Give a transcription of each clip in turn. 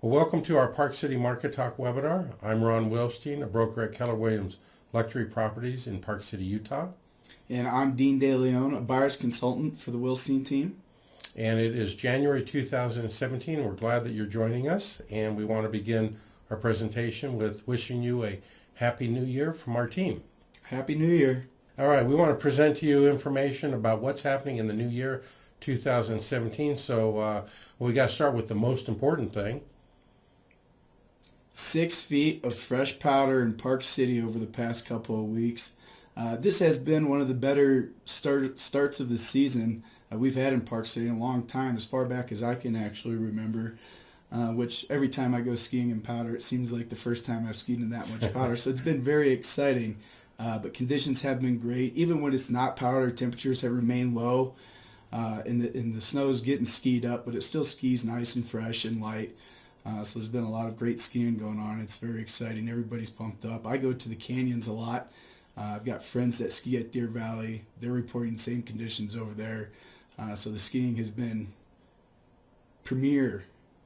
Well, welcome to our Park City Market Talk webinar. I'm Ron Wilstein, a broker at Keller Williams Luxury Properties in Park City, Utah. And I'm Dean DeLeon, a buyer's consultant for the Wilstein team. And it is January 2017. We're glad that you're joining us, and we want to begin our presentation with wishing you a Happy New Year from our team. Happy New Year. All right, we want to present to you information about what's happening in the new year, 2017. So we got to start with the most important thing. 6 feet of fresh powder in Park City over the past couple of weeks. This has been one of the better starts of the season we've had in Park City in a long time, as far back as I can actually remember, which every time I go skiing in powder, it seems like the first time I've skied in that much powder. So it's been very exciting, but conditions have been great. Even when it's not powder, temperatures have remained low, and the snow's getting skied up, but it still skis nice and fresh and light. So there's been a lot of great skiing going on. It's very exciting. Everybody's pumped up. I go to the canyons a lot. I've got friends that ski at Deer Valley. They're reporting the same conditions over there. So the skiing has been premier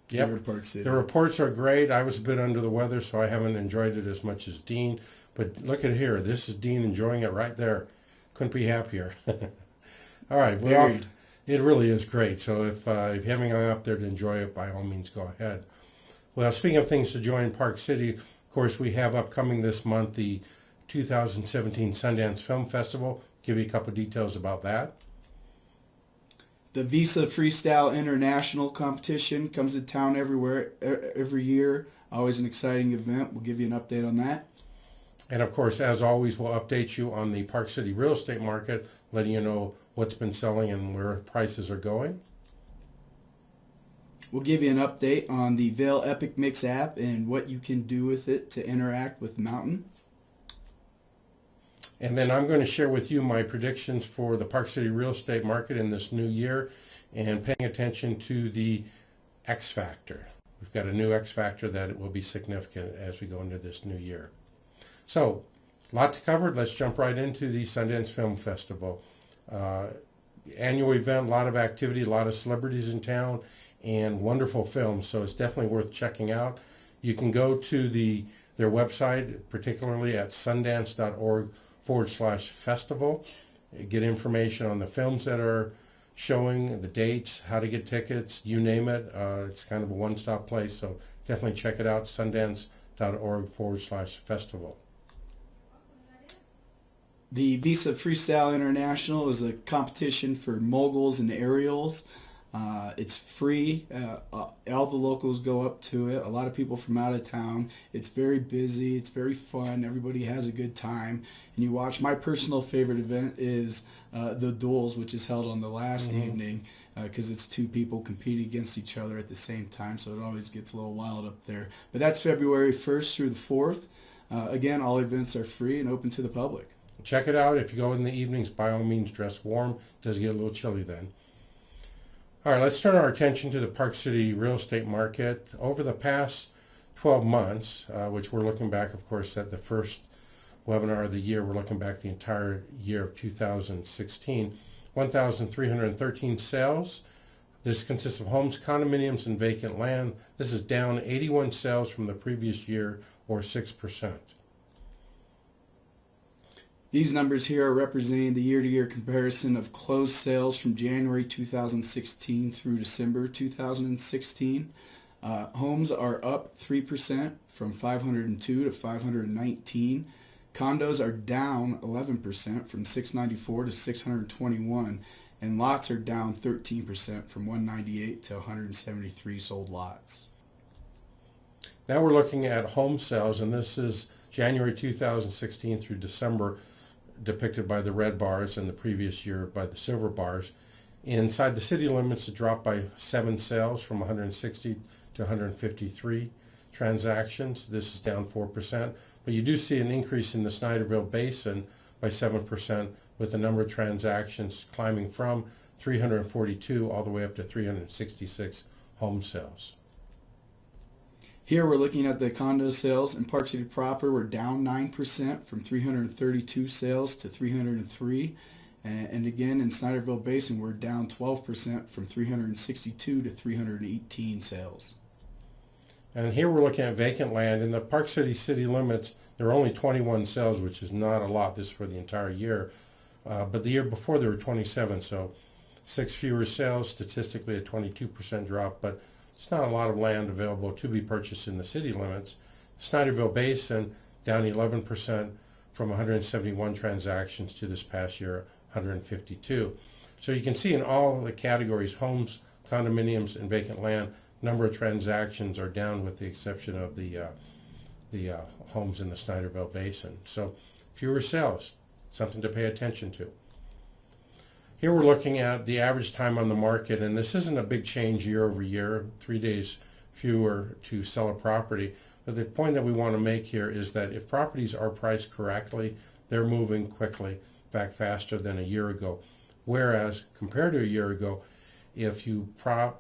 here in Park City. The reports are great. I was a bit under the weather, so I haven't enjoyed it as much as Dean. But look at here. This is Dean enjoying it right there. Couldn't be happier. All right. Well, it really is great. So if you haven't gone up there to enjoy it, by all means, go ahead. Well, speaking of things to join in Park City, of course, we have upcoming this month the 2017 Sundance Film Festival. Give you a couple of details about that. The Visa Freestyle International competition comes to town every year. Always an exciting event. We'll give you an update on that. And of course, as always, we'll update you on the Park City real estate market, letting you know what's been selling and where prices are going. We'll give you an update on the Vail Epic Mix app and what you can do with it to interact with Mountain. And then I'm going to share with you my predictions for the Park City real estate market in this new year, and paying attention to the X factor. We've got a new X factor that it will be significant as we go into this new year. So, a lot to cover. Let's jump right into the Sundance Film Festival. Annual event, a lot of activity, a lot of celebrities in town, and wonderful films. So it's definitely worth checking out. You can go to their website, particularly at sundance.org/festival. Get information on the films that are showing, the dates, how to get tickets, you name it. It's kind of a one-stop place. So definitely check it out, sundance.org/festival. The Visa Freestyle International is a competition for moguls and aerials. It's free. All the locals go up to it. A lot of people from out of town. It's very busy. It's very fun. Everybody has a good time. And you watch. My personal favorite event is the duels, which is held on the last evening, because it's two people competing against each other at the same time. So it always gets a little wild up there. But that's February 1st through the 4th. Again, all events are free and open to the public. Check it out. If you go in the evenings, by all means, dress warm. It does get a little chilly then. All right, let's turn our attention to the Park City real estate market. Over the past 12 months, which we're looking back, of course, at the first webinar of the year, we're looking back the entire year of 2016, 1,313 sales. This consists of homes, condominiums, and vacant land. This is down 81 sales from the previous year, or 6%. These numbers here are representing the year-to-year comparison of closed sales from January 2016 through December 2016. Homes are up 3% from 502 to 519. Condos are down 11% from 694 to 621. And lots are down 13% from 198 to 173 sold lots. Now we're looking at home sales, and this is January 2016 through December, depicted by the red bars, and the previous year by the silver bars. Inside the city limits, it dropped by 7 sales from 160 to 153 transactions. This is down 4%, but you do see an increase in the Snyderville Basin by 7%, with the number of transactions climbing from 342 all the way up to 366 home sales. Here we're looking at the condo sales in Park City proper. We're down 9% from 332 sales to 303. And again, in Snyderville Basin, we're down 12% from 362 to 318 sales. And here we're looking at vacant land. In the Park City city limits, there are only 21 sales, which is not a lot. This is for the entire year. But the year before there were 27, so 6 fewer sales, statistically a 22% drop, but it's not a lot of land available to be purchased in the city limits. Snyderville Basin down 11% from 171 transactions to this past year, 152. So you can see in all the categories, homes, condominiums, and vacant land, number of transactions are down with the exception of the homes in the Snyderville Basin. So fewer sales, something to pay attention to. Here we're looking at the average time on the market, and this isn't a big change year over year, 3 days fewer to sell a property. But the point that we want to make here is that if properties are priced correctly, they're moving quickly, in fact faster than a year ago. Whereas compared to a year ago, if you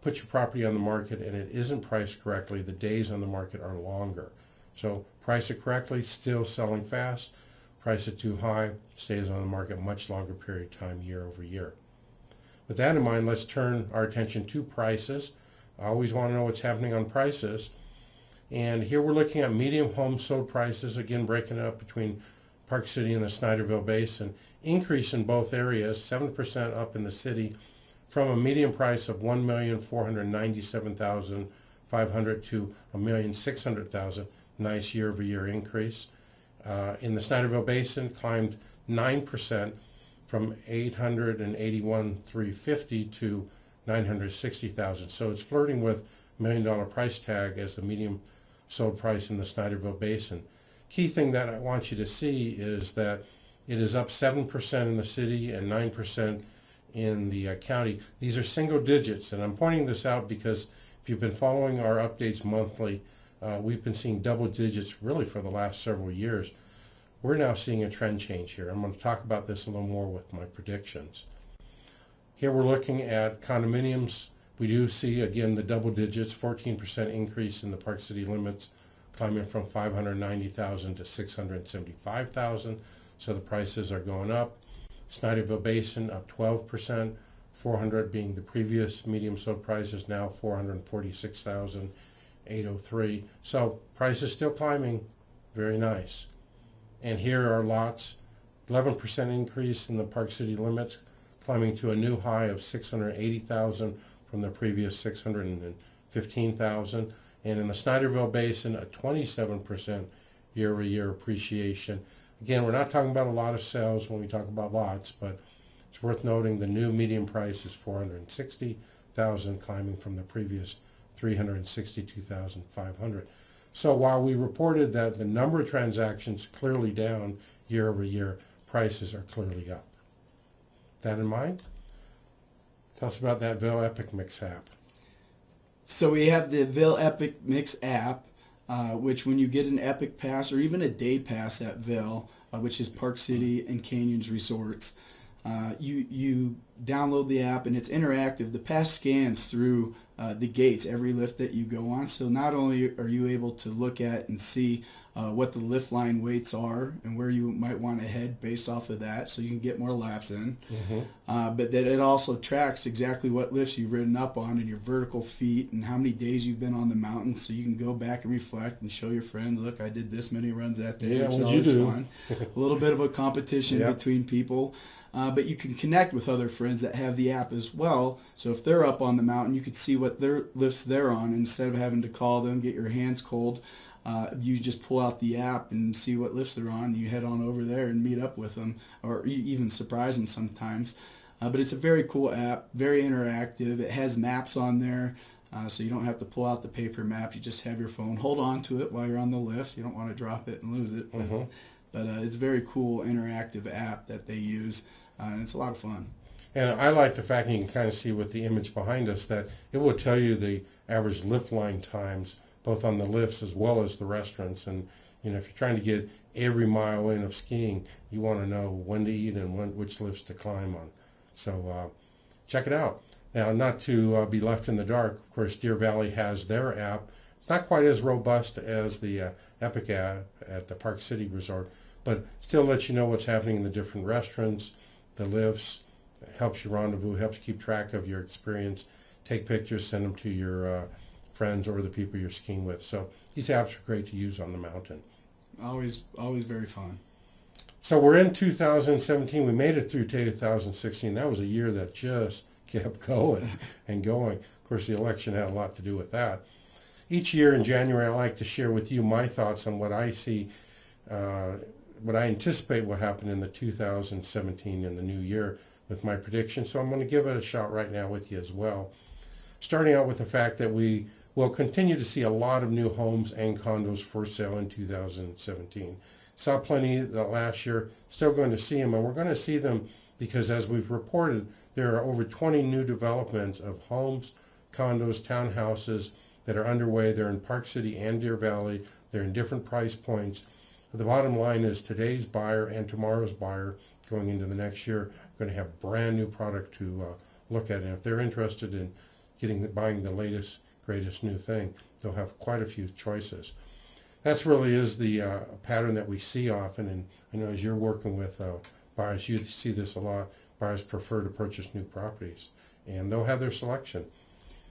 put your property on the market and it isn't priced correctly, the days on the market are longer. So price it correctly, still selling fast. Price it too high, stays on the market a much longer period of time year over year. With that in mind, let's turn our attention to prices. I always want to know what's happening on prices. And here we're looking at medium home sold prices, again breaking it up between Park City and the Snyderville Basin. Increase in both areas, 7% up in the city from a median price of $1,497,500 to $1,600,000. Nice year-over-year increase. In the Snyderville Basin, climbed 9% from $881,350 to $960,000. So it's flirting with $1 million price tag as the median sold price in the Snyderville Basin. Key thing that I want you to see is that it is up 7% in the city and 9% in the county. These are single digits, and I'm pointing this out because if you've been following our updates monthly, we've been seeing double digits really for the last several years. We're now seeing a trend change here. I'm going to talk about this a little more with my predictions. Here we're looking at condominiums. We do see, again, the double digits, 14% increase in the Park City limits, climbing from $590,000 to $675,000. So the prices are going up. Snyderville Basin up 12%, 400 being the previous medium sold price is now 446,803. So prices still climbing, very nice. And here are lots, 11% increase in the Park City limits, climbing to a new high of 680,000 from the previous 615,000. And in the Snyderville Basin, a 27% year-over-year appreciation. Again, we're not talking about a lot of sales when we talk about lots, but it's worth noting the new median price is 460,000, climbing from the previous 362,500. So while we reported that the number of transactions clearly down year over year, prices are clearly up. That in mind? Tell us about that Ville Epic Mix app. So we have the Ville Epic Mix app, which when you get an Epic Pass or even a day pass at Ville, which is Park City and Canyons Resorts, you download the app and it's interactive. The pass scans through the gates every lift that you go on. So not only are you able to look at and see what the lift line weights are and where you might want to head based off of that, so you can get more laps in, but that it also tracks exactly what lifts you've ridden up on and your vertical feet and how many days you've been on the mountain, so you can go back and reflect and show your friends, look, I did this many runs that day. Yeah, which what'd you do? Fun. A little bit of a competition between people. But you can connect with other friends that have the app as well. So if they're up on the mountain, you could see what their lifts they're on. Instead of having to call them, get your hands cold, you just pull out the app and see what lifts they're on. You head on over there and meet up with them, or even surprise them sometimes. But it's a very cool app, very interactive. It has maps on there, so you don't have to pull out the paper map. You just have your phone. Hold on to it while you're on the lift. You don't want to drop it and lose it. But it's a very cool interactive app that they use, and it's a lot of fun. And I like the fact that you can kind of see with the image behind us that it will tell you the average lift line times, both on the lifts as well as the restaurants. And you know, if you're trying to get every mile in of skiing, you want to know when to eat and which lifts to climb on. So check it out. Now, not to be left in the dark, of course, Deer Valley has their app. It's not quite as robust as the Epic app at the Park City Resort, but still lets you know what's happening in the different restaurants, the lifts, helps you rendezvous, helps keep track of your experience, take pictures, send them to your friends or the people you're skiing with. So these apps are great to use on the mountain. Always very fun. So we're in 2017. We made it through 2016. That was a year that just kept going and going. Of course, the election had a lot to do with that. Each year in January, I like to share with you my thoughts on what I see, what I anticipate will happen in the 2017 in the new year with my predictions. So I'm going to give it a shot right now with you as well. Starting out with the fact that we will continue to see a lot of new homes and condos for sale in 2017. Saw plenty the last year, still going to see them, and we're going to see them because, as we've reported, there are over 20 new developments of homes, condos, townhouses that are underway. They're in Park City and Deer Valley. They're in different price points. The bottom line is today's buyer and tomorrow's buyer going into the next year are going to have brand new product to look at. And if they're interested in buying the latest, greatest new thing, they'll have quite a few choices. That's really is the pattern that we see often. And I know as you're working with buyers, you see this a lot. Buyers prefer to purchase new properties, and they'll have their selection.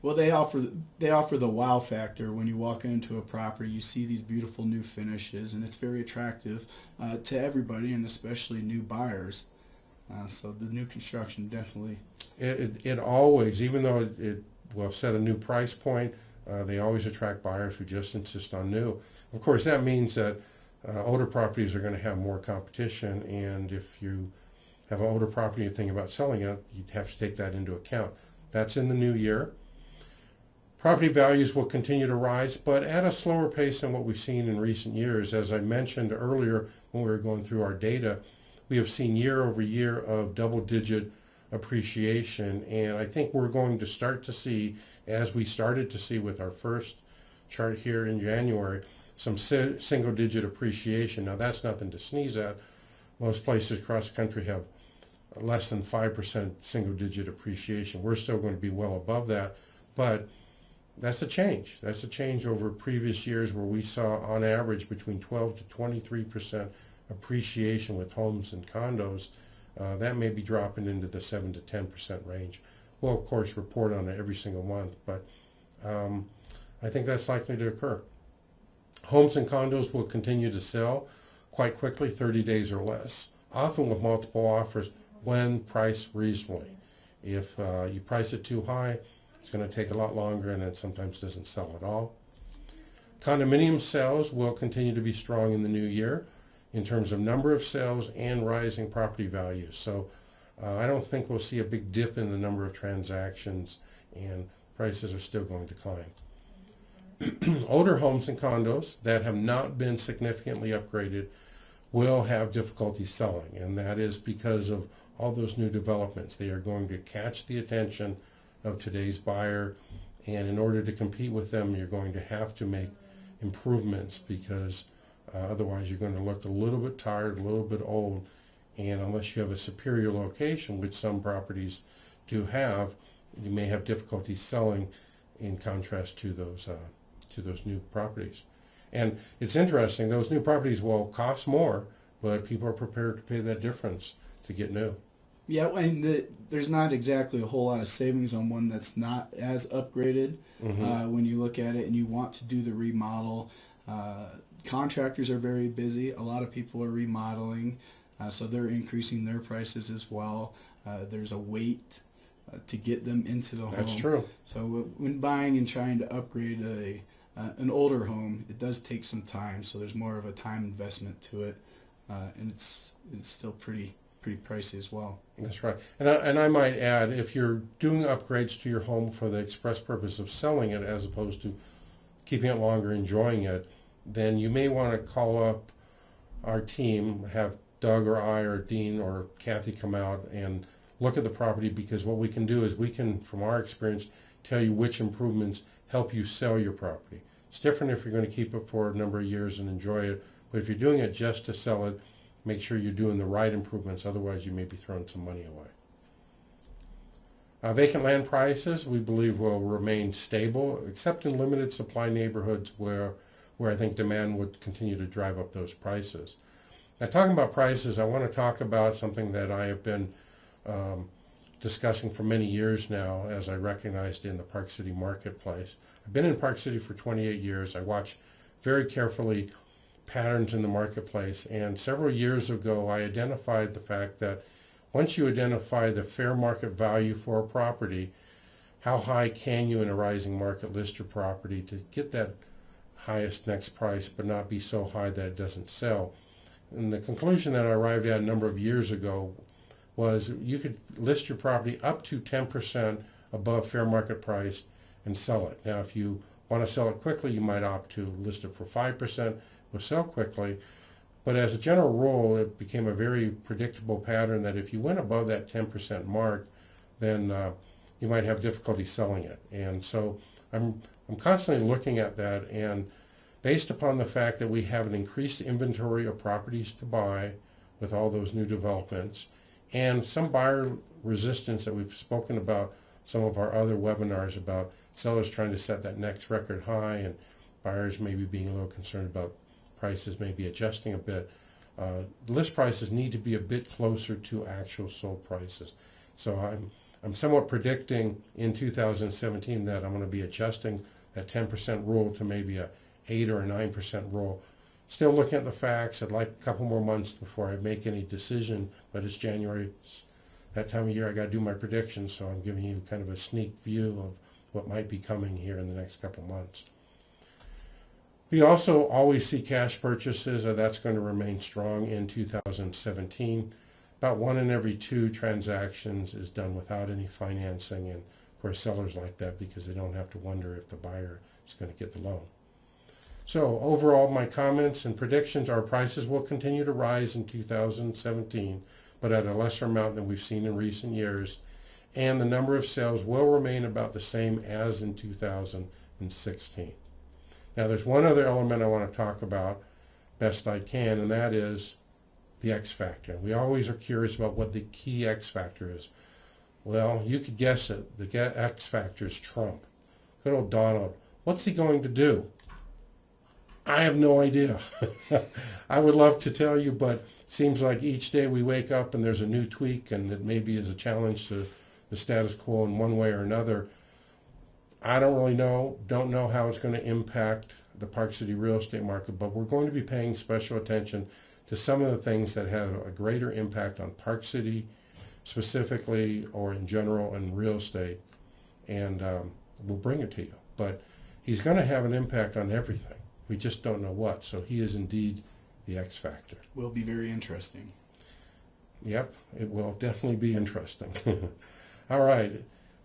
Well, they offer the wow factor. When you walk into a property, you see these beautiful new finishes, and it's very attractive to everybody, and especially new buyers. So the new construction definitely. It always, even though it will set a new price point, they always attract buyers who just insist on new. Of course, that means that older properties are going to have more competition, and if you have an older property and you're thinking about selling it, you'd have to take that into account. That's in the new year. Property values will continue to rise, but at a slower pace than what we've seen in recent years. As I mentioned earlier when we were going through our data, we have seen year over year of double-digit appreciation, and I think we're going to start to see, as we started to see with our first chart here in January, some single-digit appreciation. Now, that's nothing to sneeze at. Most places across the country have less than 5% single-digit appreciation. We're still going to be well above that, but that's a change. That's a change over previous years where we saw on average between 12 to 23% appreciation with homes and condos. That may be dropping into the 7 to 10% range. We'll, of course, report on it every single month, but I think that's likely to occur. Homes and condos will continue to sell quite quickly, 30 days or less, often with multiple offers when priced reasonably. If you price it too high, it's going to take a lot longer, and it sometimes doesn't sell at all. Condominium sales will continue to be strong in the new year in terms of number of sales and rising property values. So I don't think we'll see a big dip in the number of transactions, and prices are still going to climb. Older homes and condos that have not been significantly upgraded will have difficulty selling, and that is because of all those new developments. They are going to catch the attention of today's buyer, and in order to compete with them, you're going to have to make improvements because otherwise you're going to look a little bit tired, a little bit old, and unless you have a superior location, which some properties do have, you may have difficulty selling in contrast to those new properties. And it's interesting, those new properties will cost more, but people are prepared to pay that difference to get new. Yeah, and there's not exactly a whole lot of savings on one that's not as upgraded. When you look at it and you want to do the remodel. Contractors are very busy. A lot of people are remodeling, so they're increasing their prices as well. There's a wait to get them into the home. That's true. So when buying and trying to upgrade an older home, it does take some time, so there's more of a time investment to it, and it's still pretty pricey as well. That's right. And I might add, if you're doing upgrades to your home for the express purpose of selling it as opposed to keeping it longer, enjoying it, then you may want to call up our team, have Doug or I or Dean or Kathy come out and look at the property, because what we can do is we can, from our experience, tell you which improvements help you sell your property. It's different if you're going to keep it for a number of years and enjoy it, but if you're doing it just to sell it, make sure you're doing the right improvements, otherwise you may be throwing some money away. Vacant land prices, we believe, will remain stable, except in limited supply neighborhoods where I think demand would continue to drive up those prices. Now, talking about prices, I want to talk about something that I have been discussing for many years now, as I recognized in the Park City marketplace. I've been in Park City for 28 years. I watch very carefully patterns in the marketplace, and several years ago I identified the fact that once you identify the fair market value for a property, how high can you in a rising market list your property to get that highest next price but not be so high that it doesn't sell. And the conclusion that I arrived at a number of years ago was you could list your property up to 10% above fair market price and sell it. Now, if you want to sell it quickly, you might opt to list it for 5%, will sell quickly. But as a general rule, it became a very predictable pattern that if you went above that 10% mark, then you might have difficulty selling it. And so I'm constantly looking at that, and based upon the fact that we have an increased inventory of properties to buy with all those new developments, and some buyer resistance that we've spoken about some of our other webinars about sellers trying to set that next record high and buyers maybe being a little concerned about prices maybe adjusting a bit. List prices need to be a bit closer to actual sold prices. So I'm somewhat predicting in 2017 that I'm going to be adjusting that 10% rule to maybe a 8 or a 9% rule. Still looking at the facts. I'd like a couple more months before I make any decision, but it's January. That time of year I got to do my predictions, so I'm giving you kind of a sneak view of what might be coming here in the next couple months. We also always see cash purchases. That's going to remain strong in 2017. About 1 in every 2 transactions is done without any financing, and of course sellers like that because they don't have to wonder if the buyer is going to get the loan. So overall, my comments and predictions are prices will continue to rise in 2017, but at a lesser amount than we've seen in recent years, and the number of sales will remain about the same as in 2016. Now there's one other element I want to talk about best I can, and that is the X factor. We always are curious about what the key X factor is. Well, you could guess it. The X factor is Trump. Good old Donald. What's he going to do? I have no idea. I would love to tell you, but it seems like each day we wake up and there's a new tweak, and it maybe is a challenge to the status quo in one way or another. I don't really know, don't know how it's going to impact the Park City real estate market, but we're going to be paying special attention to some of the things that have a greater impact on Park City specifically or in general in real estate, and we'll bring it to you. But he's going to have an impact on everything. We just don't know what. So he is indeed the X factor. Will be very interesting. Yep, it will definitely be interesting. All right.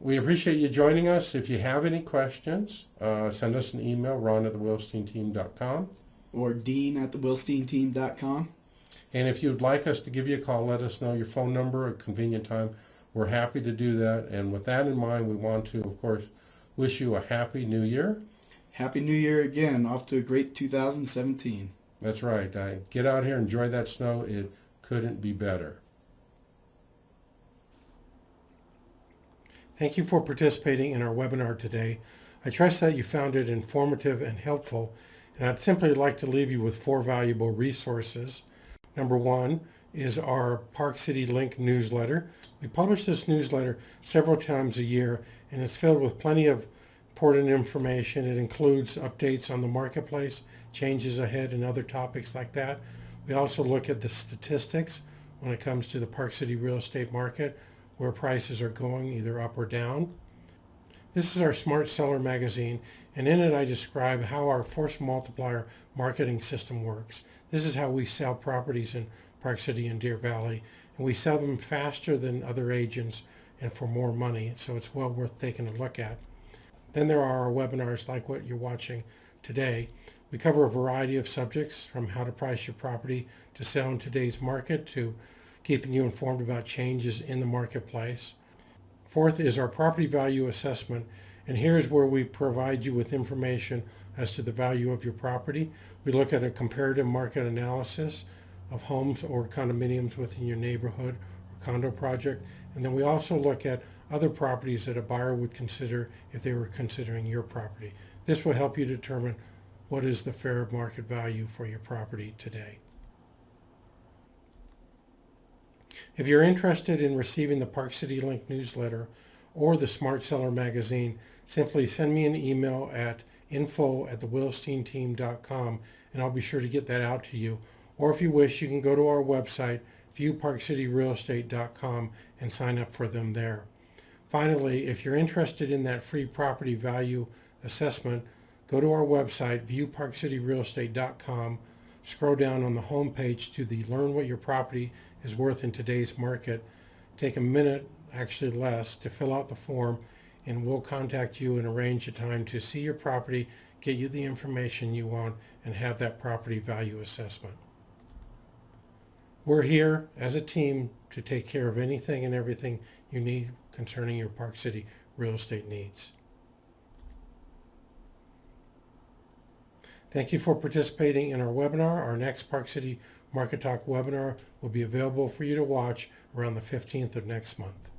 We appreciate you joining us. If you have any questions, send us an email, ron@thewilsteinteam.com. Or dean@thewilsteinteam.com. And if you'd like us to give you a call, let us know your phone number at a convenient time. We're happy to do that. And with that in mind, we want to, of course, wish you a happy new year. Happy New Year again. Off to a great 2017. That's right. Get out here, enjoy that snow. It couldn't be better. Thank you for participating in our webinar today. I trust that you found it informative and helpful, and I'd simply like to leave you with 4 valuable resources. Number 1 is our Park City Link newsletter. We publish this newsletter several times a year, and it's filled with plenty of important information. It includes updates on the marketplace, changes ahead, and other topics like that. We also look at the statistics when it comes to the Park City real estate market, where prices are going either up or down. This is our Smart Seller magazine, and in it I describe how our force multiplier marketing system works. This is how we sell properties in Park City and Deer Valley, and we sell them faster than other agents and for more money, so it's well worth taking a look at. Then there are our webinars like what you're watching today. We cover a variety of subjects, from how to price your property to sell in today's market to keeping you informed about changes in the marketplace. 4th is our property value assessment, and here's where we provide you with information as to the value of your property. We look at a comparative market analysis of homes or condominiums within your neighborhood or condo project, and then we also look at other properties that a buyer would consider if they were considering your property. This will help you determine what is the fair market value for your property today. If you're interested in receiving the Park City Link newsletter or the Smart Seller magazine, simply send me an email at info@thewilsteinteam.com and I'll be sure to get that out to you. Or if you wish, you can go to our website, viewparkcityrealestate.com, and sign up for them there. Finally, if you're interested in that free property value assessment, go to our website, viewparkcityrealestate.com, scroll down on the home page to the Learn What Your Property is Worth in Today's Market. Take a minute, actually less, to fill out the form, and we'll contact you and arrange a time to see your property, get you the information you want, and have that property value assessment. We're here as a team to take care of anything and everything you need concerning your Park City real estate needs. Thank you for participating in our webinar. Our next Park City Market Talk webinar will be available for you to watch around the 15th of next month.